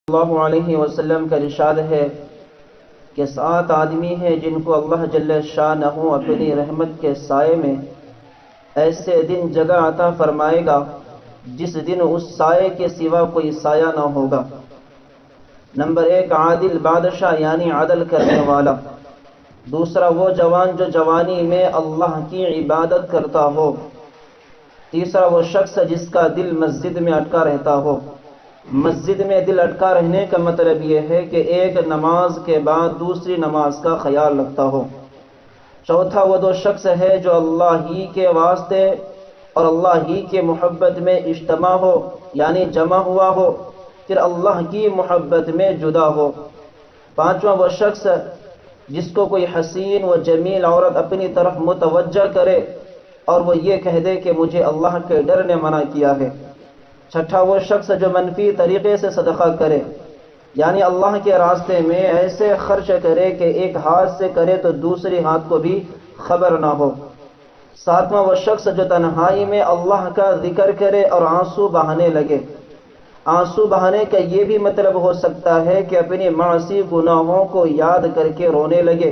اللہ علیہ وسلم کا ارشاد ہے کہ 7 آدمی ہیں جن کو اللہ جل شانہ اپنی رحمت کے سائے میں ایسے دن جگہ عطا فرمائے گا جس دن اس سائے کے سوا کوئی سایہ نہ ہوگا۔ نمبر 1 عادل بادشاہ یعنی عدل کرنے والا۔ دوسرا وہ جوان جو جوانی میں اللہ کی عبادت کرتا ہو۔ تیسرا وہ شخص جس کا دل مسجد میں اٹکا رہتا ہو۔ مسجد میں دل اٹکا رہنے کا مطلب یہ ہے کہ ایک نماز کے بعد دوسری نماز کا خیال رکھتا ہو۔ چوتھا وہ 2 شخص ہے جو اللہ ہی کے واسطے اور اللہ ہی کے محبت میں اجتماع ہو یعنی جمع ہوا ہو، پھر اللہ کی محبت میں جدا ہو۔ پانچواں وہ شخص جس کو کوئی حسین و جمیل عورت اپنی طرف متوجہ کرے اور وہ یہ کہہ دے کہ مجھے اللہ کے ڈر نے منع کیا ہے۔ چھٹا وہ شخص جو منفی طریقے سے صدقہ کرے یعنی اللہ کے راستے میں ایسے خرچ کرے کہ ایک ہاتھ سے کرے تو دوسرے ہاتھ کو بھی خبر نہ ہو۔ ساتواں وہ شخص جو تنہائی میں اللہ کا ذکر کرے اور آنسو بہانے لگے۔ آنسو بہانے کا یہ بھی مطلب ہو سکتا ہے کہ اپنی معاصی گناہوں کو یاد کر کے رونے لگے۔